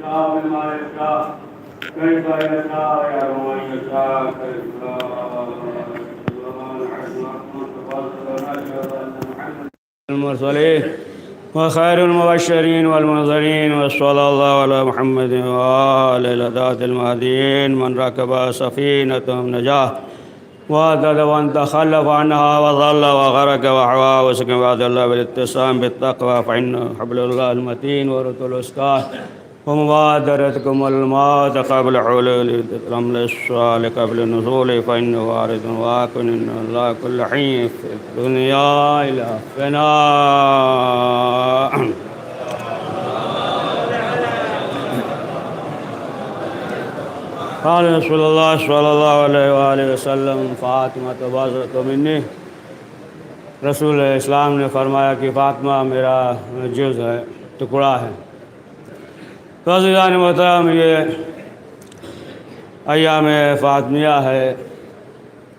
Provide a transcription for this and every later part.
يشاء مما يشاء كيف يشاء يعلم من يشاء كيف المرسلين وخير المبشرين والمنذرين وصلى الله على محمد وآل الهداة المهديين من ركب سفينتهم نجاه وعدد وان تخلف عنها وظل وغرق وحوى وسكن بعد الله بالاتسام بالتقوى فإنه حبل الله المتين ورث الأسكار ومبادرتكم الموت قبل حلول الرمل الصالح قبل النزول فإنه وارد واكن إن الله كل حين في الدنيا إلى فناء. قال رسول الله صلی اللہ علیہ وآلہ وسلم فاطمہ بازرۃ منی، رسول اسلام نے فرمایا کہ فاطمہ میرا جز ہے، ٹکڑا ہے۔ تو عزیزان محترم، یہ ایام فاطمیہ ہے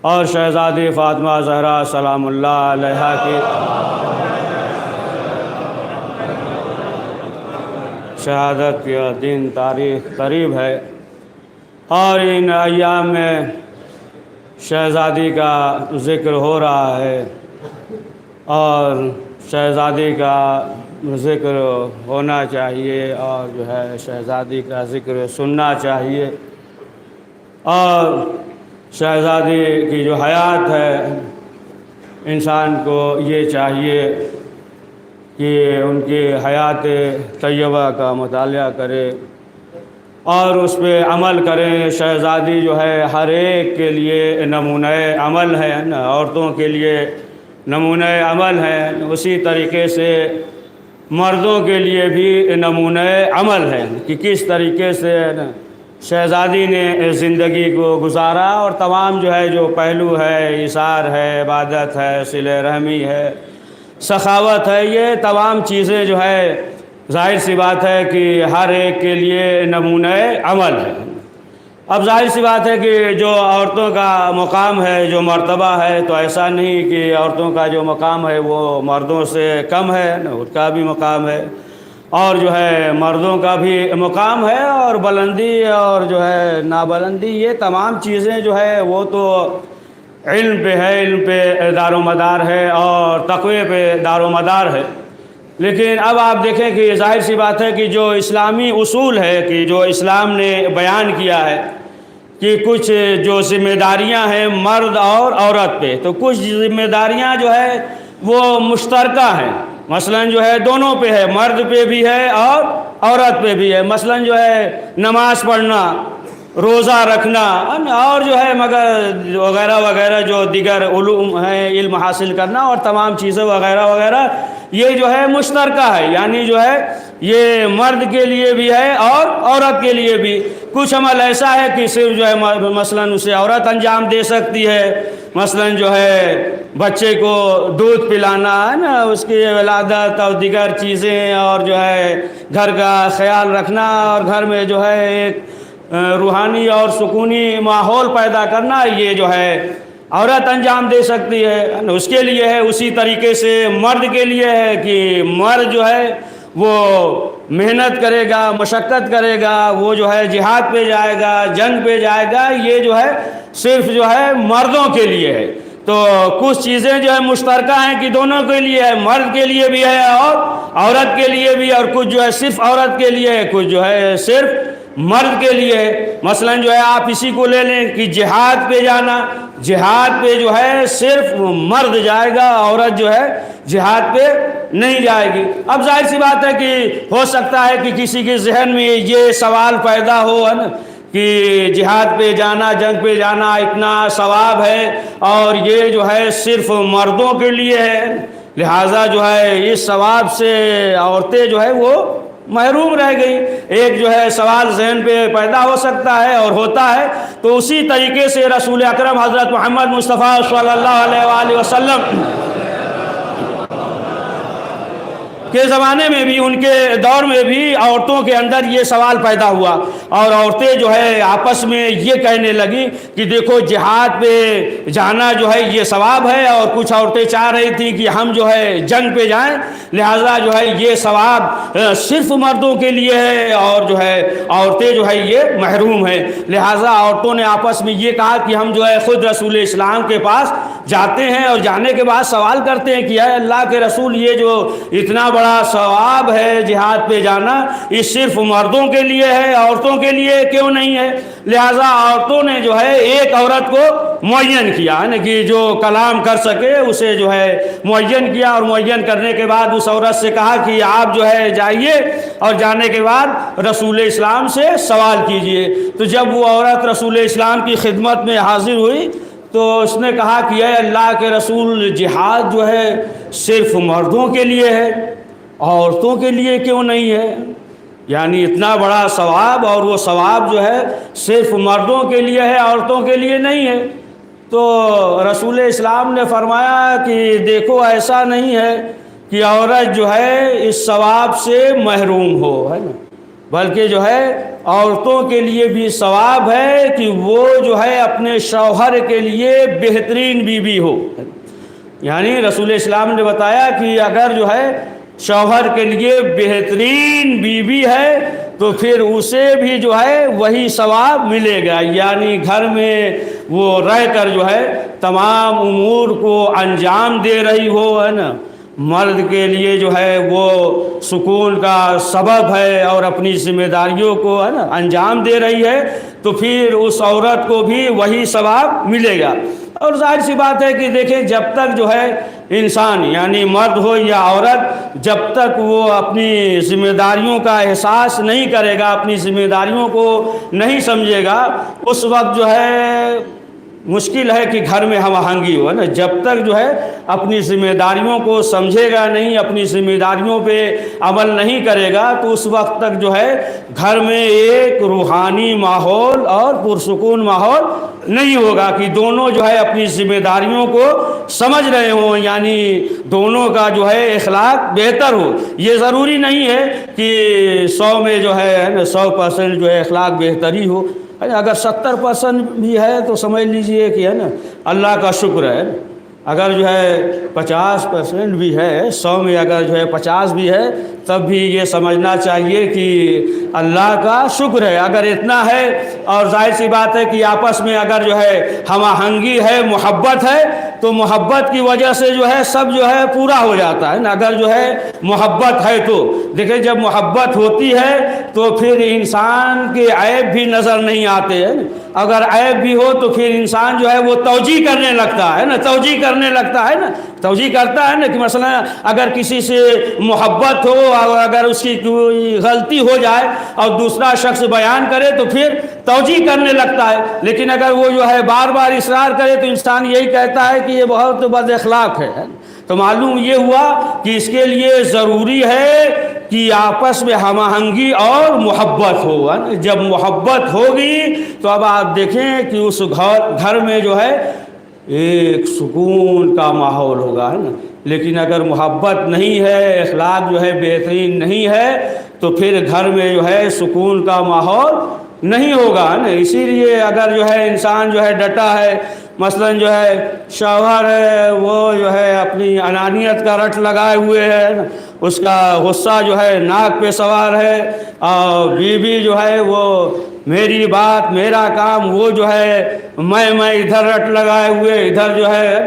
اور شہزادی فاطمہ زہرا سلام اللہ علیہا کی شہادت کی دن تاریخ قریب ہے، اور ان ایام میں شہزادی کا ذکر ہو رہا ہے اور شہزادی کا ذکر ہونا چاہیے اور جو ہے شہزادی کا ذکر سننا چاہیے، اور شہزادی کی جو حیات ہے انسان کو یہ چاہیے کہ ان کی حیات طیبہ کا مطالعہ کرے اور اس پہ عمل کریں۔ شہزادی جو ہے ہر ایک کے لیے نمونہ عمل ہے نا، عورتوں کے لیے نمونہ عمل ہے، اسی طریقے سے مردوں کے لیے بھی نمونہ عمل ہے کہ کس طریقے سے شہزادی نے زندگی کو گزارا، اور تمام جو ہے جو پہلو ہے، ایثار ہے، عبادت ہے، صلہ رحمی ہے، سخاوت ہے، یہ تمام چیزیں جو ہے ظاہر سی بات ہے کہ ہر ایک کے لیے نمونہ عمل ہے۔ اب ظاہر سی بات ہے کہ جو عورتوں کا مقام ہے، جو مرتبہ ہے، تو ایسا نہیں کہ عورتوں کا جو مقام ہے وہ مردوں سے کم ہے، ان کا بھی مقام ہے، اور جو ہے مردوں کا بھی مقام ہے، اور بلندی اور جو ہے نابلندی یہ تمام چیزیں جو ہے وہ تو علم پہ ہے، علم پہ دار و مدار ہے اور تقوی پہ دار و مدار ہے۔ لیکن اب آپ دیکھیں کہ ظاہر سی بات ہے کہ جو اسلامی اصول ہے کہ جو اسلام نے بیان کیا ہے کہ کچھ جو ذمہ داریاں ہیں مرد اور عورت پہ، تو کچھ ذمہ داریاں جو ہے وہ مشترکہ ہیں، مثلا جو ہے دونوں پہ ہے، مرد پہ بھی ہے اور عورت پہ بھی ہے۔ مثلا جو ہے نماز پڑھنا، روزہ رکھنا، اور جو ہے مگر وغیرہ وغیرہ جو دیگر علوم ہیں، علم حاصل کرنا اور تمام چیزیں وغیرہ وغیرہ، یہ جو ہے مشترکہ ہے، یعنی جو ہے یہ مرد کے لیے بھی ہے اور عورت کے لیے بھی۔ کچھ عمل ایسا ہے کہ صرف جو ہے مثلا اسے عورت انجام دے سکتی ہے، مثلا جو ہے بچے کو دودھ پلانا ہے نا، اس کی ولادت اور دیگر چیزیں، اور جو ہے گھر کا خیال رکھنا اور گھر میں جو ہے ایک روحانی اور سکونی ماحول پیدا کرنا، یہ جو ہے عورت انجام دے سکتی ہے، اس کے لیے ہے۔ اسی طریقے سے مرد کے لیے ہے کہ مرد جو ہے وہ محنت کرے گا، مشقت کرے گا، وہ جو ہے جہاد پہ جائے گا، جنگ پہ جائے گا، یہ جو ہے صرف جو ہے مردوں کے لیے ہے۔ تو کچھ چیزیں جو ہے مشترکہ ہیں کہ دونوں کے لیے ہے، مرد کے لیے بھی ہے اور عورت کے لیے بھی، اور کچھ جو ہے صرف عورت کے لیے ہے، کچھ جو ہے صرف مرد کے لیے ہے۔ مثلا جو ہے آپ اسی کو لے لیں کہ جہاد پہ جانا، جہاد پہ جو ہے صرف مرد جائے گا، عورت جو ہے جہاد پہ نہیں جائے گی۔ اب ظاہر سی بات ہے کہ ہو سکتا ہے کہ کسی کے ذہن میں یہ سوال پیدا ہو نا کہ جہاد پہ جانا، جنگ پہ جانا اتنا ثواب ہے اور یہ جو ہے صرف مردوں کے لیے ہے، لہٰذا جو ہے اس ثواب سے عورتیں جو ہے وہ محروم رہ گئی۔ ایک جو ہے سوال ذہن پہ پیدا ہو سکتا ہے اور ہوتا ہے۔ تو اسی طریقے سے رسول اکرم حضرت محمد مصطفیٰ صلی اللہ علیہ وآلہ وسلم کے زمانے میں بھی، ان کے دور میں بھی عورتوں کے اندر یہ سوال پیدا ہوا، اور عورتیں جو ہے آپس میں یہ کہنے لگی کہ دیکھو جہاد پہ جانا جو ہے یہ ثواب ہے، اور کچھ عورتیں چاہ رہی تھیں کہ ہم جو ہے جنگ پہ جائیں، لہٰذا جو ہے یہ ثواب صرف مردوں کے لیے ہے، اور جو ہے عورتیں جو ہے یہ محروم ہیں۔ لہٰذا عورتوں نے آپس میں یہ کہا کہ ہم جو ہے خود رسول اسلام کے پاس جاتے ہیں، اور جانے کے بعد سوال کرتے ہیں کہ اے اللہ کے رسول، یہ جو اتنا بڑا ثواب ہے جہاد پہ جانا، یہ صرف مردوں کے لیے ہے، عورتوں کے لیے کیوں نہیں ہے؟ لہٰذا عورتوں نے جو ہے ایک عورت کو معین کیا ہے نا، کہ جو کلام کر سکے اسے جو ہے معین کیا، اور معین کرنے کے بعد اس عورت سے کہا کہ آپ جو ہے جائیے، اور جانے کے بعد رسول اسلام سے سوال کیجئے۔ تو جب وہ عورت رسول اسلام کی خدمت میں حاضر ہوئی تو اس نے کہا کہ اے اللہ کے رسول، جہاد جو ہے صرف مردوں کے لیے ہے، عورتوں کے لیے کیوں نہیں ہے؟ یعنی اتنا بڑا ثواب، اور وہ ثواب جو ہے صرف مردوں کے لیے ہے، عورتوں کے لیے نہیں ہے۔ تو رسول اسلام نے فرمایا کہ دیکھو ایسا نہیں ہے کہ عورت جو ہے اس ثواب سے محروم ہو، ہے نا، بلکہ جو ہے عورتوں کے لیے بھی ثواب ہے کہ وہ جو ہے اپنے شوہر کے لیے بہترین بیوی ہو۔ یعنی رسول اسلام نے بتایا کہ اگر جو ہے شوہر کے لیے بہترین بیوی ہے تو پھر اسے بھی جو ہے وہی ثواب ملے گا، یعنی گھر میں وہ رہ کر جو ہے تمام امور کو انجام دے رہی ہو، ہے نا، مرد کے لیے جو ہے وہ سکون کا سبب ہے، اور اپنی ذمہ داریوں کو ہے نا انجام دے رہی ہے، تو پھر اس عورت کو بھی وہی ثواب ملے گا۔ اور ظاہر سی بات ہے کہ دیکھیں جب تک جو ہے انسان یعنی مرد ہو یا عورت، جب تک وہ اپنی ذمہ داریوں کا احساس نہیں کرے گا، اپنی ذمہ داریوں کو نہیں سمجھے گا، اس وقت جو ہے مشکل ہے کہ گھر میں ہم آہنگی ہو، ہے نا۔ جب تک جو ہے اپنی ذمہ داریوں کو سمجھے گا نہیں، اپنی ذمہ داریوں پہ عمل نہیں کرے گا، تو اس وقت تک جو ہے گھر میں ایک روحانی ماحول اور پرسکون ماحول نہیں ہوگا کہ دونوں جو ہے اپنی ذمہ داریوں کو سمجھ رہے ہوں، یعنی دونوں کا جو ہے اخلاق بہتر ہو۔ یہ ضروری نہیں ہے کہ 100 میں جو ہے 100% جو ہے اخلاق بہتری ہو، اگر 70% بھی ہے تو سمجھ لیجئے کہ ہے نا اللہ کا شکر ہے۔ اگر جو ہے 50% بھی ہے، 100 میں اگر جو ہے 50 بھی ہے، تب بھی یہ سمجھنا چاہیے کہ اللہ کا شکر ہے۔ اگر اتنا ہے، اور ظاہر سی بات ہے کہ آپس میں اگر جو ہے ہم آہنگی ہے، محبت ہے، تو محبت کی وجہ سے جو ہے سب جو ہے پورا ہو جاتا ہے نا۔ اگر جو ہے محبت ہے تو دیکھیں جب محبت ہوتی ہے تو پھر انسان کے عیب بھی نظر نہیں آتے ہیں۔ اگر عیب بھی ہو تو پھر انسان جو ہے وہ توجیہ کرنے لگتا ہے نا، توجیہ کرنے لگتا ہے نا، توجیہ کرتا ہے نا کہ مثلا اگر کسی سے محبت ہو اور اگر اس کی کوئی غلطی ہو جائے اور دوسرا شخص بیان کرے تو پھر توجیہ کرنے لگتا ہے، لیکن اگر وہ جو ہے بار بار اصرار کرے تو انسان یہی کہتا ہے کہ یہ بہت بد اخلاق ہے۔ تو معلوم یہ ہوا کہ اس کے لیے ضروری ہے کہ آپس میں ہم آہنگی اور محبت ہو۔ جب محبت ہوگی تو اب آپ دیکھیں کہ اس گھر میں جو ہے ایک سکون کا ماحول ہوگا، ہے نا۔ لیکن اگر محبت نہیں ہے، اخلاق جو ہے بہترین نہیں ہے، تو پھر گھر میں جو ہے سکون کا ماحول نہیں ہوگا نا۔ اسی لیے اگر جو ہے انسان جو ہے ڈٹا ہے، مثلا جو ہے شوہر ہے وہ جو ہے اپنی انانیت کا رٹ لگائے ہوئے ہے، اس کا غصہ جو ہے ناک پہ سوار ہے، اور بیوی جو ہے وہ میری بات میرا کام، وہ جو ہے میں ادھر رٹ لگائے ہوئے، ادھر جو ہے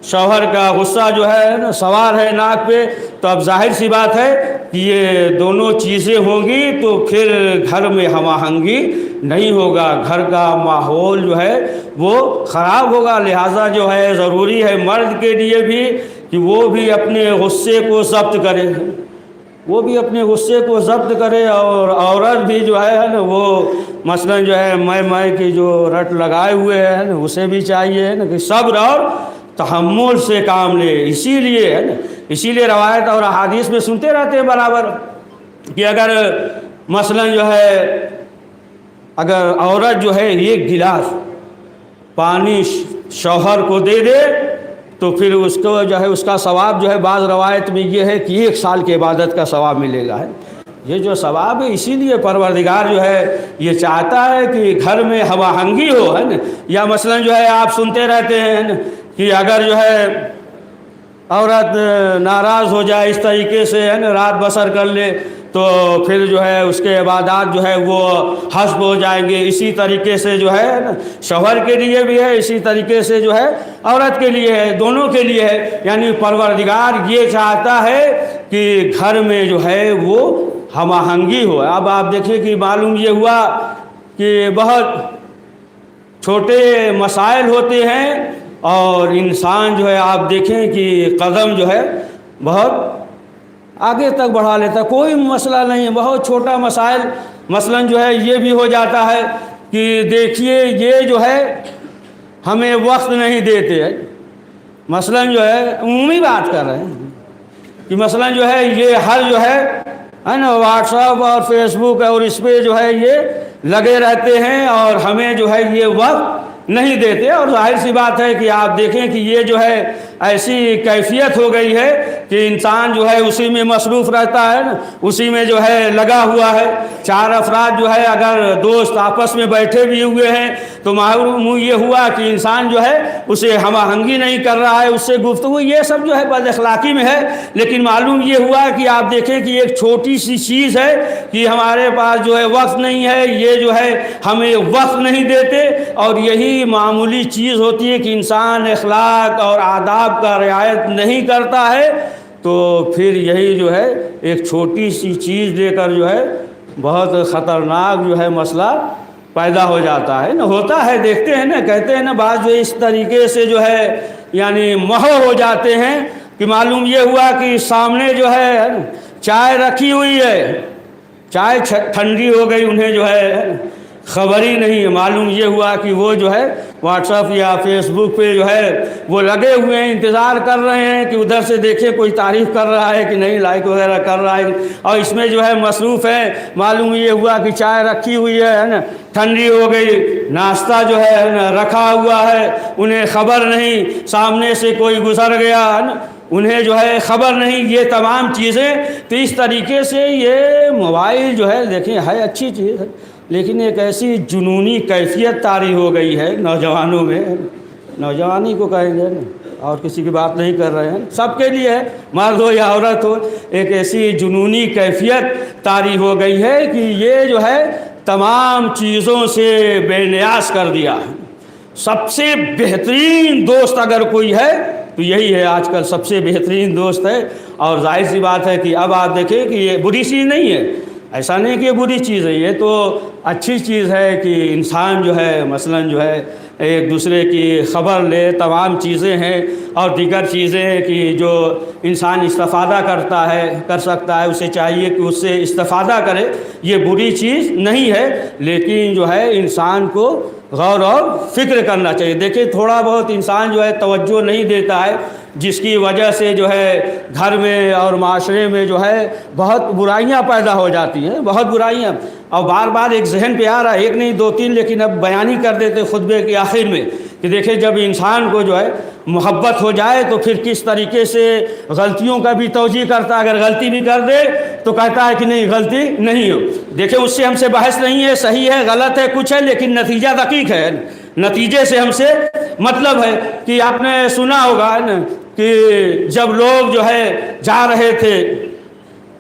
شوہر کا غصہ جو ہے سوار ہے ناک پہ، تو اب ظاہر سی بات ہے کہ یہ دونوں چیزیں ہوں گی تو پھر گھر میں ہم آہنگی نہیں ہوگا، گھر کا ماحول جو ہے وہ خراب ہوگا۔ لہٰذا جو ہے ضروری ہے مرد کے لیے بھی کہ وہ بھی اپنے غصے کو ضبط کرے، وہ بھی اپنے غصے کو ضبط کرے، اور عورت بھی جو ہے نا وہ مثلا جو ہے میں کی جو رٹ لگائے ہوئے ہے نا اسے بھی چاہیے نا کہ صبر اور تحمل سے کام لے۔ اسی لیے ہے نا، اسی لیے روایت اور احادیث میں سنتے رہتے ہیں برابر کہ اگر مثلا جو ہے اگر عورت جو ہے ایک گلاس پانی شوہر کو دے دے تو تو پھر اس کو جو ہے اس کا ثواب جو ہے بعض روایت میں یہ ہے کہ 1 سال کی عبادت کا ثواب ملے گا ہے۔ یہ جو ثواب ہے اسی لیے پروردگار جو ہے یہ چاہتا ہے کہ گھر میں ہم آہنگی ہو، ہے نا۔ یا مثلا جو ہے آپ سنتے رہتے ہیں کہ اگر جو ہے عورت ناراض ہو جائے اس طریقے سے، ہے نا، رات بسر کر لے تو پھر جو ہے اس کے عبادات جو ہے وہ حسب ہو جائیں گے۔ اسی طریقے سے جو ہے نا شوہر کے لیے بھی ہے، اسی طریقے سے جو ہے عورت کے لیے ہے، دونوں کے لیے ہے۔ یعنی پروردگار یہ چاہتا ہے کہ گھر میں جو ہے وہ ہم آہنگی ہو۔ اب آپ دیکھیں کہ معلوم یہ ہوا کہ بہت چھوٹے مسائل ہوتے ہیں اور انسان جو ہے آپ دیکھیں کہ قدم جو ہے بہت آگے تک بڑھا لیتا، کوئی مسئلہ نہیں ہے، بہت چھوٹا مسائل مثلا جو ہے یہ بھی ہو جاتا ہے کہ دیکھیے یہ جو ہے ہمیں وقت نہیں دیتے، مثلا جو ہے عمومی بات کر رہے ہیں کہ مثلا جو ہے یہ ہر جو ہے نا واٹس ایپ اور فیس بک اور اس پہ جو ہے یہ لگے رہتے ہیں اور ہمیں جو ہے یہ وقت نہیں دیتے۔ اور ظاہر سی بات ہے کہ آپ دیکھیں کہ یہ جو ہے ایسی کیفیت ہو گئی ہے کہ انسان جو ہے اسی میں مصروف رہتا ہے نا، اسی میں جو ہے لگا ہوا ہے۔ 4 افراد جو ہے اگر دوست آپس میں بیٹھے بھی ہوئے ہیں تو معلوم یہ ہوا کہ انسان جو ہے اسے ہم آہنگی نہیں کر رہا ہے، اس سے گفتگو، یہ سب جو ہے بد اخلاقی میں ہے۔ لیکن معلوم یہ ہوا کہ آپ دیکھیں کہ ایک چھوٹی سی چیز ہے کہ ہمارے پاس جو ہے وقت نہیں ہے، یہ جو ہے ہمیں وقت نہیں دیتے، اور یہی معمولی چیز ہوتی ہے کہ انسان اخلاق اور آداب کا رعایت نہیں کرتا ہے تو پھر یہی جو ہے ایک چھوٹی سی چیز لے کر جو ہے بہت خطرناک جو ہے مسئلہ پیدا ہو جاتا ہے نا۔ ہوتا ہے، دیکھتے ہیں نا، کہتے ہیں نا بعض جو اس طریقے سے جو ہے یعنی مہو ہو جاتے ہیں کہ معلوم یہ ہوا کہ سامنے جو ہے چائے رکھی ہوئی ہے، چائے ٹھنڈی ہو گئی، انہیں جو ہے خبر ہی نہیں ہے۔ معلوم یہ ہوا کہ وہ جو ہے واٹس ایپ یا فیس بک پہ جو ہے وہ لگے ہوئے ہیں، انتظار کر رہے ہیں کہ ادھر سے دیکھیں کوئی تعریف کر رہا ہے کہ نہیں، لائک وغیرہ کر رہا ہے، اور اس میں جو ہے مصروف ہے۔ معلوم یہ ہوا کہ چائے رکھی ہوئی ہے نا، ٹھنڈی ہو گئی، ناشتہ جو ہے نا رکھا ہوا ہے، انہیں خبر نہیں، سامنے سے کوئی گزر گیا ہے نا، انہیں جو ہے خبر نہیں۔ یہ تمام چیزیں تو اس طریقے سے یہ موبائل جو ہے دیکھیں ہے اچھی چیز ہے، لیکن ایک ایسی جنونی کیفیت طاری ہو گئی ہے نوجوانوں میں، نوجوانی کو کہیں گے نا، اور کسی کی بات نہیں کر رہے ہیں، سب کے لیے ہے، مرد ہو یا عورت ہو، ایک ایسی جنونی کیفیت طاری ہو گئی ہے کہ یہ جو ہے تمام چیزوں سے بے نیاز کر دیا۔ سب سے بہترین دوست اگر کوئی ہے تو یہی ہے، آج کل سب سے بہترین دوست ہے۔ اور ظاہر سی بات ہے کہ اب آپ دیکھیں کہ یہ بری چیز نہیں ہے، ایسا نہیں کہ یہ بری چیز ہے، یہ تو اچھی چیز ہے کہ انسان جو ہے مثلا جو ہے ایک دوسرے کی خبر لے، تمام چیزیں ہیں اور دیگر چیزیں کہ جو انسان استفادہ کر سکتا ہے، اسے چاہیے کہ اس سے استفادہ کرے، یہ بری چیز نہیں ہے، لیکن جو ہے انسان کو غور اور فکر کرنا چاہیے۔ دیکھیں تھوڑا بہت انسان جو ہے توجہ نہیں دیتا ہے، جس کی وجہ سے جو ہے گھر میں اور معاشرے میں جو ہے بہت برائیاں پیدا ہو جاتی ہیں، بہت برائیاں، اور بار بار ایک ذہن پہ آ رہا ہے، ایک نہیں 2 3، لیکن اب بیان ہی کر دیتے خطبے کے آخر میں کہ دیکھیں جب انسان کو جو ہے محبت ہو جائے تو پھر کس طریقے سے غلطیوں کا بھی توجیہ کرتا ہے، اگر غلطی بھی کر دے تو کہتا ہے کہ نہیں غلطی نہیں ہو۔ دیکھیں اس سے ہم سے بحث نہیں ہے، صحیح ہے غلط ہے کچھ ہے، لیکن نتیجہ دقیق ہے، نتیجے سے ہم سے مطلب ہے۔ کہ آپ نے سنا ہوگا نا کہ جب لوگ جو ہے جا رہے تھے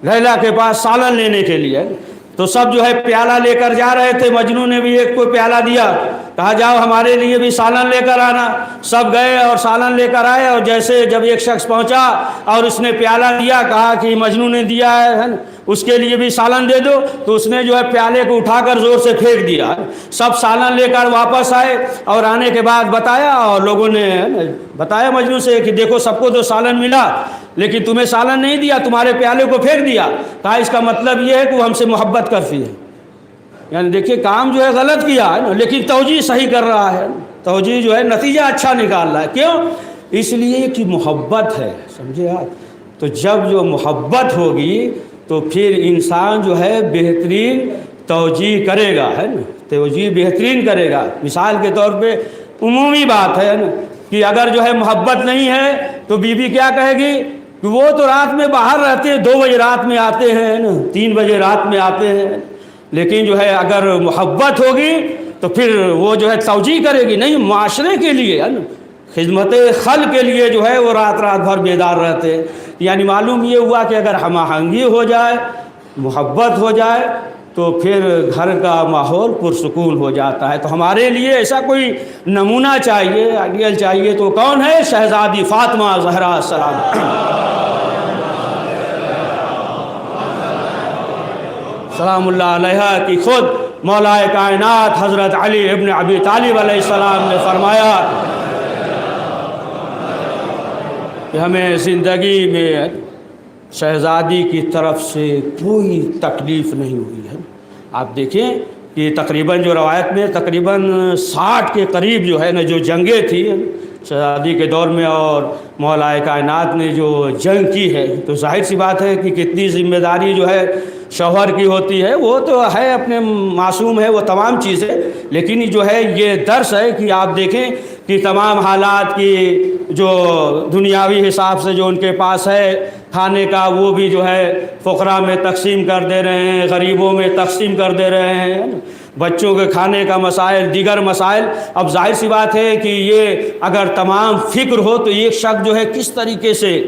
لیلا کے پاس سالن لینے کے لیے تو سب جو ہے پیالہ لے کر جا رہے تھے، مجنوں نے بھی ایک کو پیالہ دیا، کہا جاؤ ہمارے لیے بھی سالن لے کر آنا۔ سب گئے اور سالن لے کر آئے، اور جیسے جب ایک شخص پہنچا اور اس نے پیالہ دیا، کہا کہ مجنوں نے دیا ہے اس کے لیے بھی سالن دے دو، تو اس نے جو ہے پیالے کو اٹھا کر زور سے پھینک دیا۔ سب سالن لے کر واپس آئے اور آنے کے بعد بتایا، اور لوگوں نے بتایا مجنوں سے کہ دیکھو سب کو تو سالن ملا لیکن تمہیں سالن نہیں دیا، تمہارے پیالے کو پھینک دیا۔ کہا اس کا مطلب یہ ہے کہ وہ ہم سے محبت کرتی ہے، یعنی دیکھیے کام جو ہے غلط کیا ہے لیکن توجیہ صحیح کر رہا ہے، توجیہ جو ہے نتیجہ اچھا نکال رہا ہے۔ کیوں؟ اس لیے کہ محبت ہے، سمجھے آپ؟ تو جب جو محبت ہوگی تو پھر انسان جو ہے بہترین توجیہ کرے گا، ہے نا، توجیہ بہترین کرے گا۔ مثال کے طور پہ عمومی بات ہے نا کہ اگر جو ہے محبت نہیں ہے تو بیوی کیا کہے گی کہ وہ تو رات میں باہر رہتے ہیں، 2 بجے رات میں آتے ہیں نا، 3 بجے رات میں آتے ہیں، لیکن جو ہے اگر محبت ہوگی تو پھر وہ جو ہے توجیہ کرے گی، نہیں معاشرے کے لیے ہے نا، خدمت خلق کے لیے جو ہے وہ رات بھر بیدار رہتے ہیں۔ یعنی معلوم یہ ہوا کہ اگر ہم آہنگی ہو جائے، محبت ہو جائے تو پھر گھر کا ماحول پرسکون ہو جاتا ہے۔ تو ہمارے لیے ایسا کوئی نمونہ چاہیے، آئیڈیل چاہیے، تو کون ہے؟ شہزادی فاطمہ زہرا سلام سلام اللہ علیہا کی خود مولا کائنات حضرت علی ابن ابی طالب علیہ السلام نے فرمایا کہ ہمیں زندگی میں شہزادی کی طرف سے کوئی تکلیف نہیں ہوئی ہے۔ آپ دیکھیں کہ تقریباً جو روایت میں تقریباً 60 کے قریب جو ہے نا جو جنگیں تھی شہزادی کے دور میں، اور مولا کائنات نے جو جنگ کی ہے، تو ظاہر سی بات ہے کہ کتنی ذمہ داری جو ہے شوہر کی ہوتی ہے، وہ تو ہے اپنے معصوم ہے وہ تمام چیزیں، لیکن جو ہے یہ درس ہے کہ آپ دیکھیں کہ تمام حالات کی جو دنیاوی حساب سے جو ان کے پاس ہے کھانے کا، وہ بھی جو ہے فقراء میں تقسیم کر دے رہے ہیں، غریبوں میں تقسیم کر دے رہے ہیں، بچوں کے کھانے کا مسائل، دیگر مسائل۔ اب ظاہر سی بات ہے کہ یہ اگر تمام فکر ہو تو ایک شخص جو ہے کس طریقے سے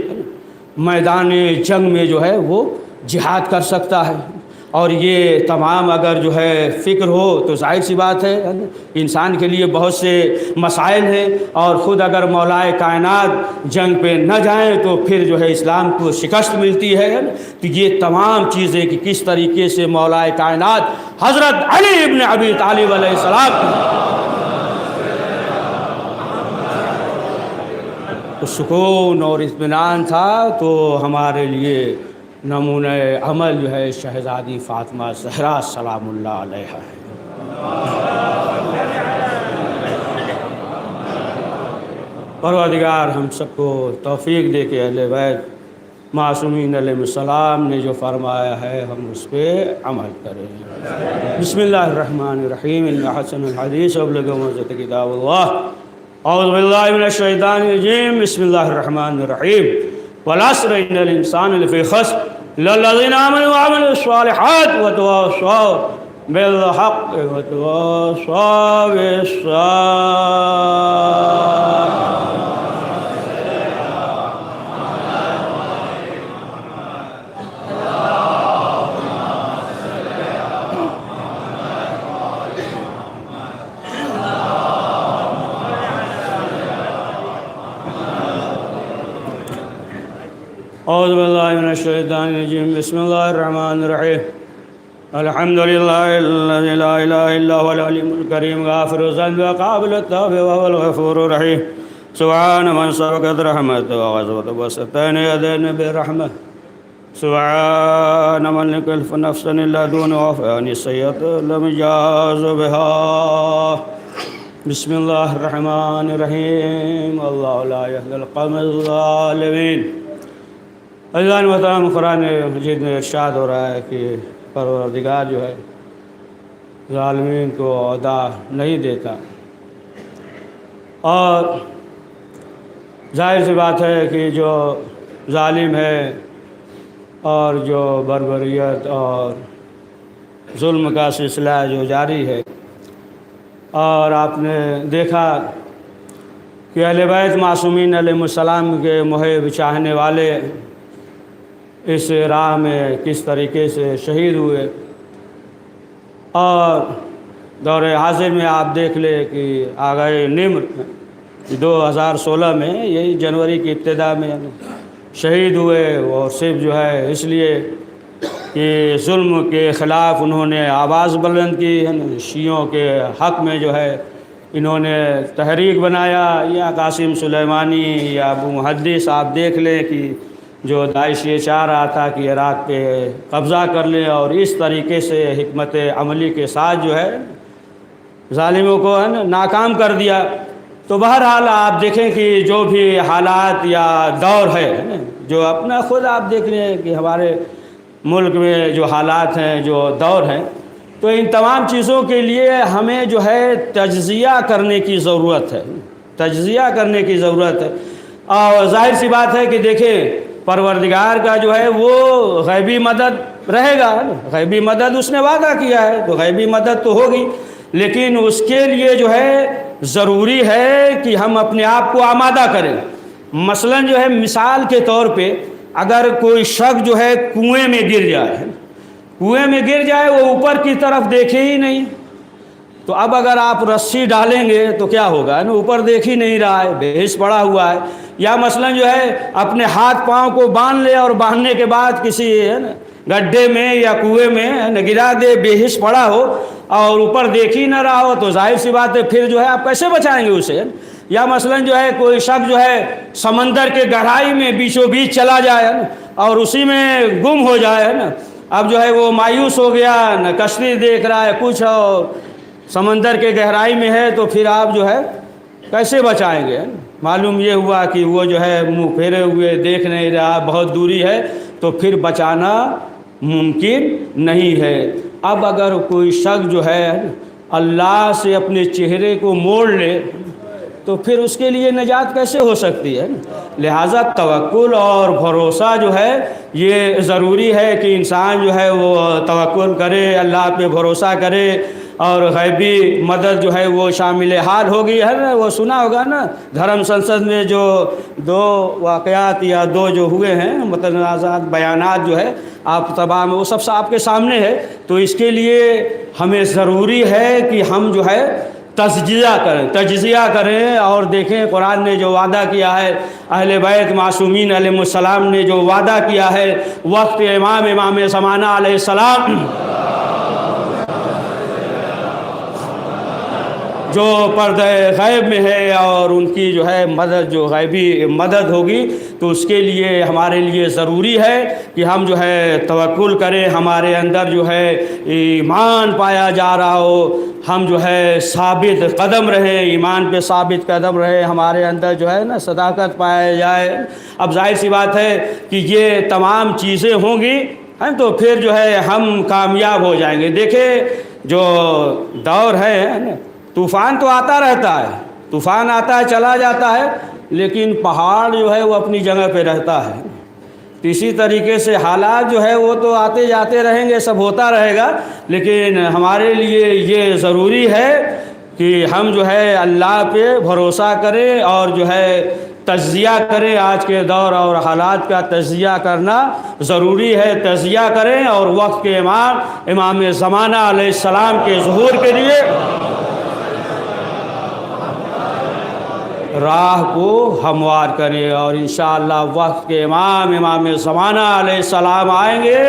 میدان جنگ میں جو ہے وہ جہاد کر سکتا ہے، اور یہ تمام اگر جو ہے فکر ہو تو ظاہر سی بات ہے انسان کے لیے بہت سے مسائل ہیں، اور خود اگر مولا کائنات جنگ پہ نہ جائیں تو پھر جو ہے اسلام کو شکست ملتی ہے۔ تو یہ تمام چیزیں کہ کس طریقے سے مولا کائنات حضرت علی ابن ابی طالب علیہ السلام سکون اور اطمینان تھا، تو ہمارے لیے نمونہ عمل جو ہے شہزادی فاطمہ زہرا سلام اللہ علیہا ہے۔ پروردگار ہم سب کو توفیق دے کے اہل بیت معصومین علیہ السلام نے جو فرمایا ہے ہم اس پہ عمل کریں۔ بسم اللہ الرحمن الرحیم، ان حسن الحدیث ابلغ منزلۃ کتاب اللہ، اعوذ باللہ من الشیطان الرجیم، بسم اللہ الرحمن الرحیم، والعصر ان الانسان لفی خسر الا الذین آمنوا وعملوا الصالحات وتواصوا بالحق وتواصوا بالصبر۔ اعوذ باللہ من الشیطان الرجیم، بسم اللہ الرحمن الرحیم، الحمد للہ الذی لا الہ الا هو العلیم الکریم، غافر الذنب وقابل التوب وهو الغفور الرحیم، سبحان من سبقت رحمت وغزوت وسطین یدین برحمت، سبحان من لکلف نفسا الا دون وفان السیئت لم جاز بها، بسم اللہ الرحمن الرحیم، اللہ لا یهدی القوم الظالمین۔ عزیزان محترم، قرآن مجید میں ارشاد ہو رہا ہے کہ پروردگار جو ہے ظالمین کو عہدہ نہیں دیتا، اور ظاہر سی بات ہے کہ جو ظالم ہے اور جو بربریت اور ظلم کا سلسلہ جو جاری ہے، اور آپ نے دیکھا کہ اہل بیت معصومین علیہ السلام کے محب چاہنے والے اس راہ میں کس طریقے سے شہید ہوئے، اور دور حاضر میں آپ دیکھ لیں کہ آغائے نمر 2016 میں یہی جنوری کی ابتدا میں شہید ہوئے، اور صرف جو ہے اس لیے کہ ظلم کے خلاف انہوں نے آواز بلند کی، شیعوں کے حق میں جو ہے انہوں نے تحریک بنایا، یا قاسم سلیمانی یا ابو محدث آپ دیکھ لیں کہ جو داعش یہ چاہ رہا تھا کہ عراق پہ قبضہ کر لیں، اور اس طریقے سے حکمت عملی کے ساتھ جو ہے ظالموں کو ہے نا ناکام کر دیا۔ تو بہرحال آپ دیکھیں کہ جو بھی حالات یا دور ہے جو اپنا خود آپ دیکھ لیں کہ ہمارے ملک میں جو حالات ہیں، جو دور ہیں، تو ان تمام چیزوں کے لیے ہمیں جو ہے تجزیہ کرنے کی ضرورت ہے۔ تجزیہ کرنے کی ضرورت ہے۔ اور ظاہر سی بات ہے کہ دیکھیں پروردگار کا جو ہے وہ غیبی مدد رہے گا، غیبی مدد اس نے وعدہ کیا ہے تو غیبی مدد تو ہوگی، لیکن اس کے لیے جو ہے ضروری ہے کہ ہم اپنے آپ کو آمادہ کریں۔ مثلا جو ہے مثال کے طور پہ اگر کوئی شخص جو ہے کنویں میں گر جائے، کنویں میں گر جائے، وہ اوپر کی طرف دیکھے ہی نہیں، تو اب اگر آپ رسی ڈالیں گے تو کیا ہوگا نا، اوپر دیکھ ہی نہیں رہا ہے، بے حس پڑا ہوا ہے۔ یا مثلا جو ہے اپنے ہاتھ پاؤں کو باندھ لے اور باندھنے کے بعد کسی گڈھے میں یا کنویں میں گرا دے، بے حس پڑا ہو اور اوپر دیکھ ہی نہ رہا ہو، تو ظاہر سی بات ہے پھر جو ہے آپ کیسے بچائیں گے اسے؟ یا مثلا جو ہے کوئی شخص جو ہے سمندر کے گہرائی میں بیچوں بیچ چلا جائے اور اسی میں گم ہو جائے نا، اب جو ہے وہ مایوس ہو گیا، نہ کشتی دیکھ رہا ہے کچھ، اور سمندر کے گہرائی میں ہے، تو پھر آپ جو ہے کیسے بچائیں گے؟ معلوم یہ ہوا کہ وہ جو ہے منہ پھیرے ہوئے دیکھ نہیں رہا، بہت دوری ہے، تو پھر بچانا ممکن نہیں ہے۔ اب اگر کوئی شخص جو ہے اللہ سے اپنے چہرے کو موڑ لے تو پھر اس کے لیے نجات کیسے ہو سکتی ہے؟ لہٰذا توکل اور بھروسہ جو ہے یہ ضروری ہے کہ انسان جو ہے وہ توکل کرے، اللہ پہ بھروسہ کرے، اور غیبی مدد جو ہے وہ شامل حال ہوگی۔ ہے وہ سنا ہوگا نا دھرم سنسد میں جو دو واقعات یا دو جو ہوئے ہیں متنازعات بیانات جو ہے آپ تمام وہ سب آپ کے سامنے ہے، تو اس کے لیے ہمیں ضروری ہے کہ ہم جو ہے تجزیہ کریں اور دیکھیں قرآن نے جو وعدہ کیا ہے، اہل بیت معصومین علیہ السلام نے جو وعدہ کیا ہے، وقت امام زمانہ علیہ السلام جو پردہ غیب میں ہے اور ان کی جو ہے مدد جو غیبی مدد ہوگی، تو اس کے لیے ہمارے لیے ضروری ہے کہ ہم جو ہے توکل کریں، ہمارے اندر جو ہے ایمان پایا جا رہا ہو، ہم جو ہے ثابت قدم رہے، ایمان پہ ثابت قدم رہے، ہمارے اندر جو ہے نا صداقت پایا جائے۔ اب ظاہر سی بات ہے کہ یہ تمام چیزیں ہوں گی تو پھر جو ہے ہم کامیاب ہو جائیں گے۔ دیکھیں جو دور ہے طوفان تو آتا رہتا ہے، طوفان آتا ہے چلا جاتا ہے، لیکن پہاڑ جو ہے وہ اپنی جگہ پہ رہتا ہے۔ اسی طریقے سے حالات جو ہے وہ تو آتے جاتے رہیں گے، سب ہوتا رہے گا، لیکن ہمارے لیے یہ ضروری ہے کہ ہم جو ہے اللہ پہ بھروسہ کریں اور جو ہے تجزیہ کریں۔ آج کے دور اور حالات کا تجزیہ کرنا ضروری ہے، تجزیہ کریں اور وقت کے امام زمانہ علیہ السلام کے ظہور کے لیے راہ کو ہموار کریں، اور انشاءاللہ وقت کے امام زمانہ علیہ السلام آئیں گے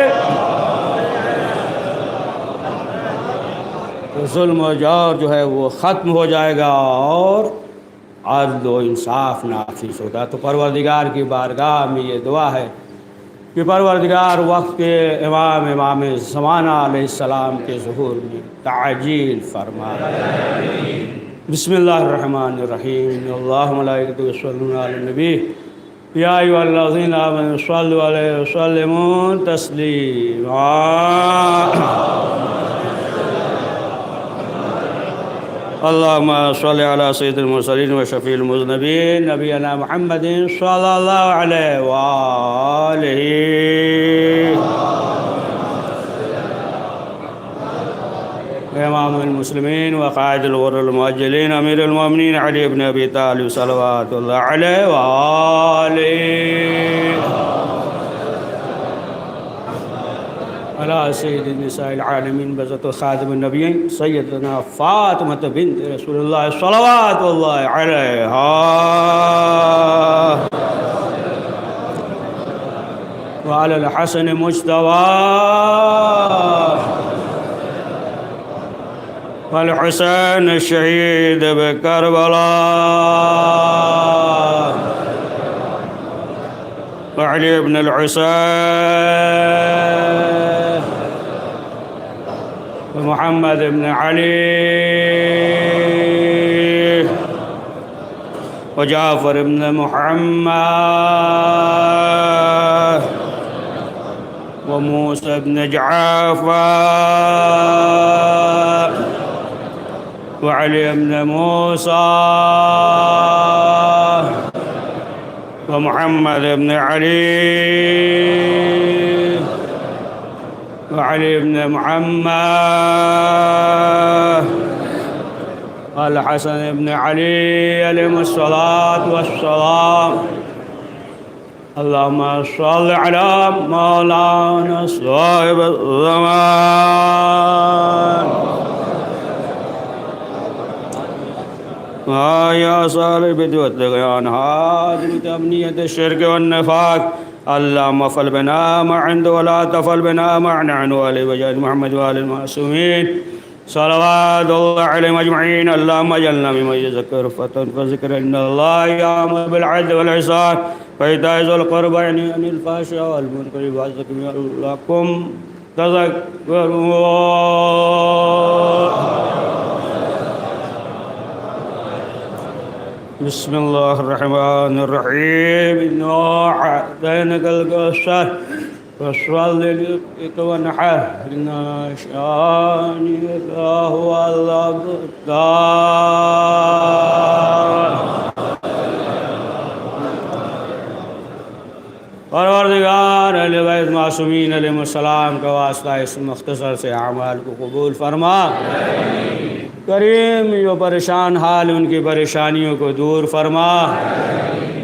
تو ظلم و جور جو ہے وہ ختم ہو جائے گا اور عدل و انصاف نافذ ہوگا۔ تو پروردگار کی بارگاہ میں یہ دعا ہے کہ پروردگار وقت کے امام زمانہ علیہ السلام کے ظہور میں تعجیل فرما۔ بسم اللہ الرحمن الرحیم۔ اللہ ملائکۃ یصلون علی النبی یا ایھا الذین آمنوا صلوا علیہ وسلموا تسلیما۔ اللہم صل علی سید المرسلین و شفیع المذنبین نبینا محمد صلی اللہ علیہ وآلہ۔ امام المسلمین وقائد الغر المؤجلین امیر المومنین علی بن ابی طالب صلوات اللہ علیہ وآلہ۔ علی سید النساء العالمین بذات خادم النبیین سیدنا فاطمہ بنت رسول اللہ صلوات اللہ علیہا وعلی الحسن مجتبی والحسین الشہید بکربلا وعلی ابن الحسین ومحمد ابن علی وجعفر ابن محمد وموسى ابن جعفر وعلي بن موسى ومحمد بن علي وعلي بن محمد والحسن بن علي عليهم الصلاة والسلام. اللهم صل على مولانا صاحب الزمان يا صالح بدوة الغيان هادم تبنية الشرك والنفاق. اللهم افعل بنا ما عند ولا تفعل بنا ما نحن عليه وجاد محمد وآل المعصومين صلوات الله عليهم اجمعين. اللهم اجعلنا ممن يذكر فذكر ان الله يأمر بالعدل والإحسان وإيتاء ذي القربى وينهى عن الفحشاء والمنكر والبغي لعلكم تذكرون. بسم الله الرحمن الرحيم. إنا أعطيناك الكوثر فصل لربك وانحر إن شانئك هو الأبتر. پروردگار اہل بیت معصومین علیہ السلام کا واسطہ اس مختصر سے اعمال کو قبول فرما. کریم جو پریشان حال ان کی پریشانیوں کو دور فرما.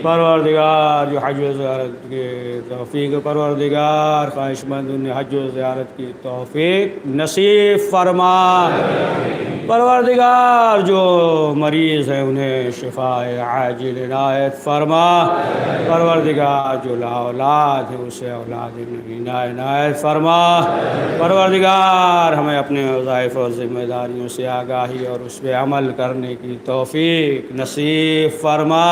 پروردگار جو حج و زیارت کی توفیق، پروردگار خواہش مند انہیں حج و زیارت کی توفیق نصیب فرما. پروردگار جو مریض ہیں انہیں شفاء عاجل عنایت فرما. پروردگار جو لا اولاد ہے اسے اولاد عنایت فرما. پروردگار ہمیں اپنے وظائف اور ذمہ داریوں سے آگاہی اور اس پہ عمل کرنے کی توفیق نصیب فرما.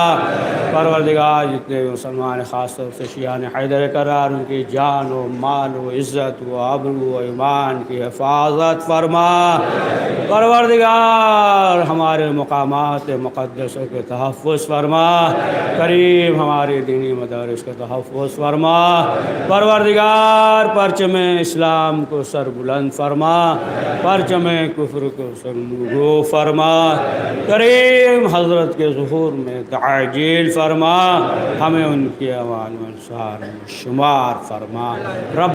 پروردگار جتنے مسلمان خاص طور سے شیعان حیدر قرار ان کی جان و مال و عزت و آبرو و ایمان کی حفاظت فرما. پروردگار ہمارے مقامات مقدسوں کے تحفظ فرما. کریم ہمارے دینی مدارس کا تحفظ فرما. پروردگار پرچم اسلام کو سر بلند فرما. پرچم کفر کو سر نگو فرما. کریم حضرت کے ظہور میں تعجیل فرما. ہمیں ان کی اعوان و انصار میں شمار فرما. رب